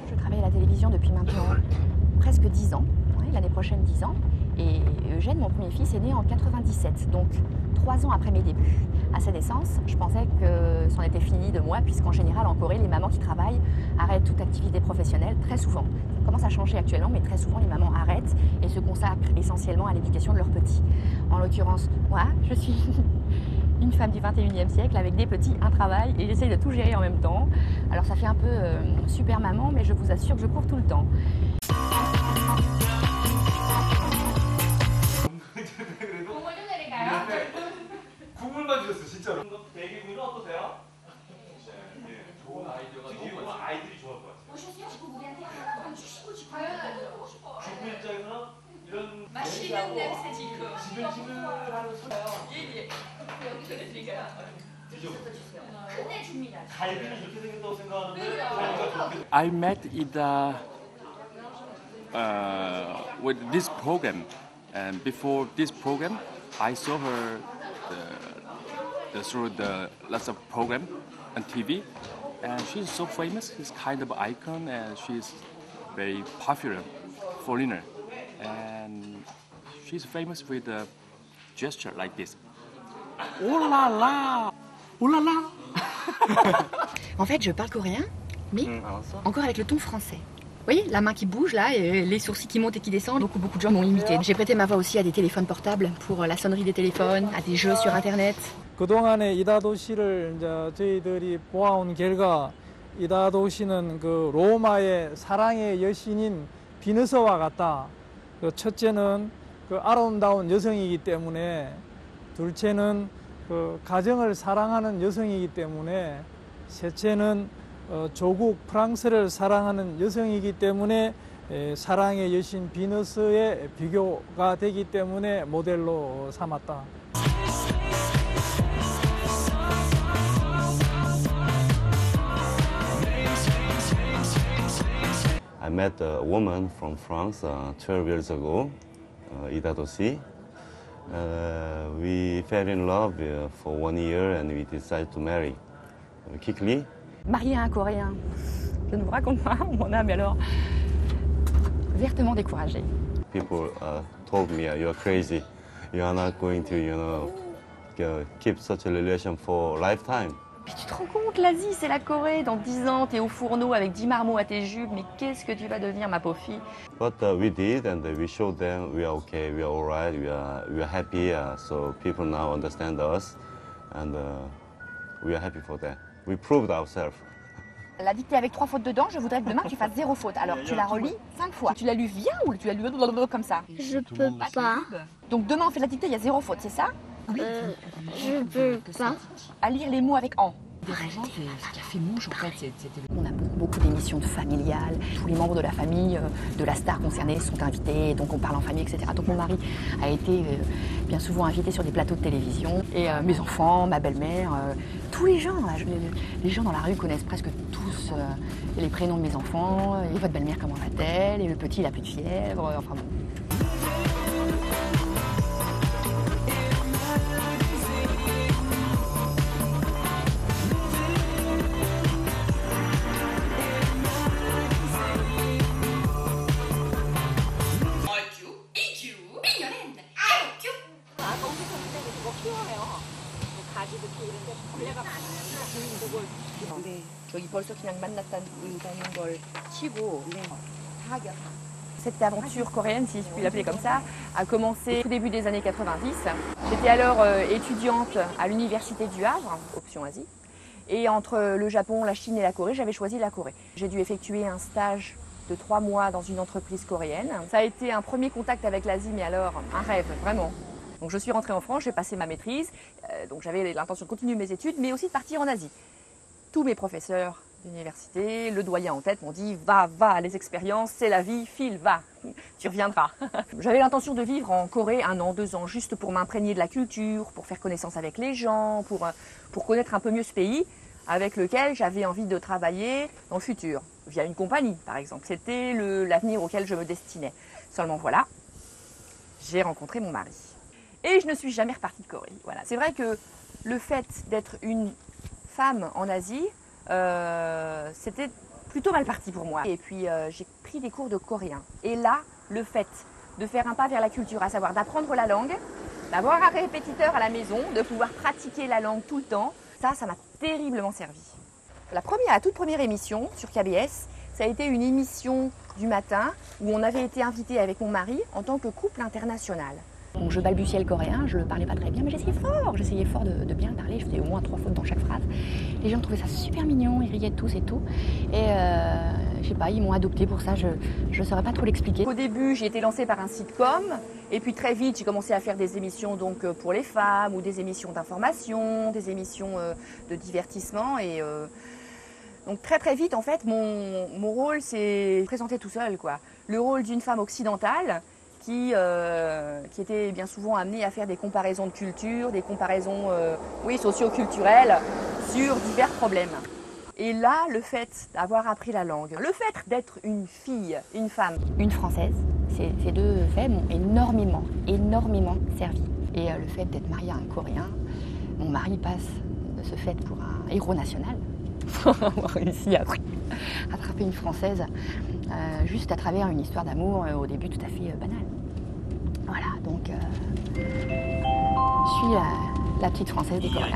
Je travaille à la télévision depuis maintenant presque 10 ans, l'année prochaine 10 ans. Et Eugène, mon premier fils, est né en 97, donc 3 ans après mes débuts. À sa naissance, je pensais que c'en était fini de moi, puisqu'en général, en Corée, les mamans qui travaillent arrêtent toute activité professionnelle très souvent. Ça commence à changer actuellement, mais très souvent, les mamans arrêtent et se consacrent essentiellement à l'éducation de leurs petits. En l'occurrence, moi, je suis une femme du 21e siècle avec des petits, un travail, et j'essaye de tout gérer en même temps. Alors ça fait un peu super maman, mais je vous assure que je cours tout le temps. 국물만 주셨어요, 진짜로. 대게 국물 어떠세요? 네, 좋은 아이디어가 너무 많아요. 아이들이 좋아할 것 같아요. 오셨어요? 지금 우리한테 한번 주시고 당연하죠. 주부 입장에서는 이런 맛있는 냄새 지금. 지글지글하는 소리요. 예예. 여기 드릴게요. 드셔보세요. 끝내 줍니다. 갈비는 이렇게 생겼다고 생각하는데 갈비가 저렇게. I met Ida with this program, and before this program, I saw her through the lots of program on TV, and she's so famous. She's kind of icon, and she's very popular foreigner, and she's famous with a gesture like this. Oh la la, oh la la. En fait, je parle coréen, mais encore avec le ton français. Vous voyez, la main qui bouge là, et les sourcils qui montent et qui descendent, beaucoup de gens m'ont imité. J'ai prêté ma voix aussi à des téléphones portables pour la sonnerie des téléphones, à des jeux sur internet. 그동안에 이다도시를 이제 저희들이 보아온 결과 이다도시는 그 로마의 사랑의 여신인 비너스와 같다. 그 첫째는 그 아름다운 여성이기 때문에, 둘째는 그 가정을 사랑하는 여성이기 때문에, 셋째는 조국 프랑스를 사랑하는 여성이기 때문에 사랑의 여신 비너스의 비교가 되기 때문에 모델로 삼았다. I met a woman from France 12 years ago, Ida Dosi. We fell in love for 1 year and we decided to marry quickly. Marié à un Coréen, je ne vous raconte pas, mon âme est alors vertement découragée. People told me, "You're crazy. You are not going to, keep such a relation for a lifetime." Puis tu te rends compte, l'Asie, c'est la Corée. Dans 10 ans, t'es au fourneau avec 10 marmots à tes jupes. Mais qu'est-ce que tu vas devenir, ma pauvre fille? But we did, and we showed them we are okay, we are all right, we are happy. So people now understand us, and we are happy for that. We proved ourselves. La dictée avec 3 fautes dedans, je voudrais que demain tu fasses 0 faute. Alors tu la relis 5 fois. Tu l'as lu bien ou tu l'as lu comme ça? Je peux pas. Donc demain on fait la dictée, il y a 0 faute, c'est ça? Oui. Je peux pas. À lire les mots avec en. Vraiment, ce qui a fait mouche en fait, on a beaucoup d'émissions de familiales. Tous les membres de la famille de la star concernée sont invités, donc on parle en famille, etc. Donc mon mari a été bien souvent invité sur des plateaux de télévision. Et mes enfants, ma belle-mère, tous les gens dans la rue connaissent presque tous les prénoms de mes enfants. Et votre belle-mère, comment va-t-elle? Et le petit, il a plus de fièvre. Enfin bon. 네, 저기 벌써 그냥 만났다는 걸 치고 타격. Cette aventure coréenne, si je puis l'appeler comme ça, a commencé au début des années 90. J'étais alors étudiante à l'université du Havre, option Asie. Et entre le Japon, la Chine et la Corée, j'avais choisi la Corée. J'ai dû effectuer un stage de 3 mois dans une entreprise coréenne. Ça a été un premier contact avec l'Asie, mais alors un rêve, vraiment. Donc je suis rentrée en France, j'ai passé ma maîtrise, donc j'avais l'intention de continuer mes études, mais aussi de partir en Asie. Tous mes professeurs d'université, le doyen en tête, m'ont dit « Va, les expériences, c'est la vie, file, va, tu reviendras ». J'avais l'intention de vivre en Corée 1 an, 2 ans, juste pour m'imprégner de la culture, pour faire connaissance avec les gens, pour connaître un peu mieux ce pays avec lequel j'avais envie de travailler dans le futur, via une compagnie par exemple. C'était l'avenir auquel je me destinais. Seulement voilà, j'ai rencontré mon mari. Et je ne suis jamais repartie de Corée. Voilà. C'est vrai que le fait d'être une femme en Asie, c'était plutôt mal parti pour moi. Et puis j'ai pris des cours de coréen. Et là, le fait de faire un pas vers la culture, à savoir d'apprendre la langue, d'avoir un répétiteur à la maison, de pouvoir pratiquer la langue tout le temps, ça m'a terriblement servi. La toute première émission sur KBS, ça a été une émission du matin où on avait été invité avec mon mari en tant que couple international. Donc je balbutiais le coréen, je ne le parlais pas très bien, mais j'essayais fort de bien le parler, je faisais au moins 3 fautes dans chaque phrase. Les gens trouvaient ça super mignon, ils riaient de tous et tout. Et je sais pas, ils m'ont adopté pour ça, je ne saurais pas trop l'expliquer. Au début, j'ai été lancée par un sitcom, et puis très vite, j'ai commencé à faire des émissions donc, pour les femmes, ou des émissions d'information, des émissions de divertissement. Et donc très vite, en fait, mon rôle s'est présenté tout seul, quoi. Le rôle d'une femme occidentale, qui était bien souvent amenée à faire des comparaisons de culture, des comparaisons socio-culturelles sur divers problèmes. Et là, le fait d'avoir appris la langue, le fait d'être une fille, une femme, une Française, ces deux faits m'ont énormément servi. Et le fait d'être mariée à un Coréen, mon mari passe de ce fait pour un héros national, pour avoir réussi à attraper une Française juste à travers une histoire d'amour au début tout à fait banale. Voilà, donc je suis la petite Française des Coréens.